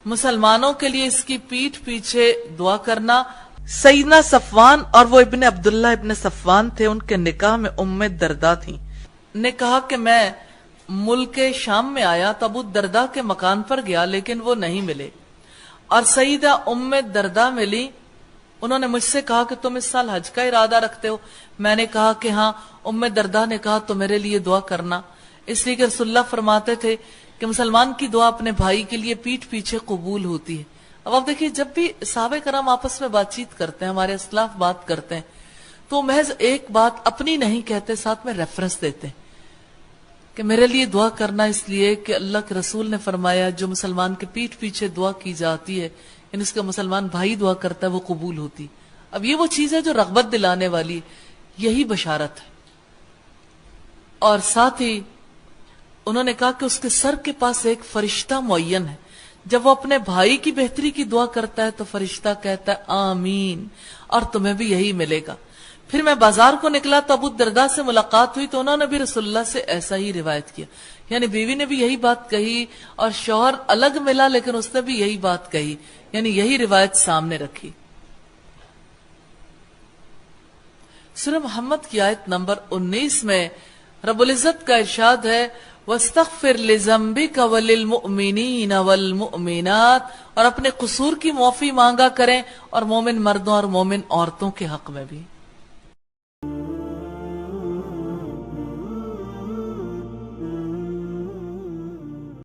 مسلمانوں کے لیے اس کی پیٹھ پیچھے دعا کرنا. سیدنا صفوان اور وہ ابن عبداللہ ابن صفوان تھے، ان کے نکاح میں ام درداء تھی. نے کہا کہ میں ملک شام میں آیا تو ابو درداء کے مکان پر گیا لیکن وہ نہیں ملے، اور سیدہ ام درداء ملی. انہوں نے مجھ سے کہا کہ تم اس سال حج کا ارادہ رکھتے ہو؟ میں نے کہا کہ ہاں. ام درداء نے کہا تو میرے لیے دعا کرنا، اس لیے کہ رسول اللہ فرماتے تھے کہ مسلمان کی دعا اپنے بھائی کے لیے پیٹھ پیچھے قبول ہوتی ہے. اب آپ دیکھیے، جب بھی صحابہ کرام آپس میں بات چیت کرتے ہیں، ہمارے اسلاف بات کرتے ہیں، تو محض ایک بات اپنی نہیں کہتے، ساتھ میں ریفرنس دیتے ہیں کہ میرے لیے دعا کرنا، اس لیے کہ اللہ کے رسول نے فرمایا جو مسلمان کے پیٹھ پیچھے دعا کی جاتی ہے، یعنی اس کا مسلمان بھائی دعا کرتا ہے، وہ قبول ہوتی. اب یہ وہ چیز ہے جو رغبت دلانے والی، یہی بشارت ہے. اور ساتھ ہی انہوں نے کہا کہ اس کے سر کے پاس ایک فرشتہ معین ہے، جب وہ اپنے بھائی کی بہتری کی دعا کرتا ہے تو فرشتہ کہتا ہے آمین، اور تمہیں بھی یہی ملے گا. پھر میں بازار کو نکلا تو ابو درداء سے ملاقات ہوئی تو انہوں نے بھی رسول اللہ سے ایسا ہی روایت کیا، یعنی بیوی نے بھی یہی بات کہی اور شوہر الگ ملا لیکن اس نے بھی یہی بات کہی، یعنی یہی روایت سامنے رکھی. سورہ محمد کی آیت نمبر 19 میں رب العزت کا ارشاد ہے وَاسْتَغْفِرْ لِذَنْبِكَ وَلِلْمُؤْمِنِينَ وَالْمُؤْمِنَاتِ، اور اپنے قصور کی معافی مانگا کریں اور مومن مردوں اور مومن عورتوں کے حق میں بھی.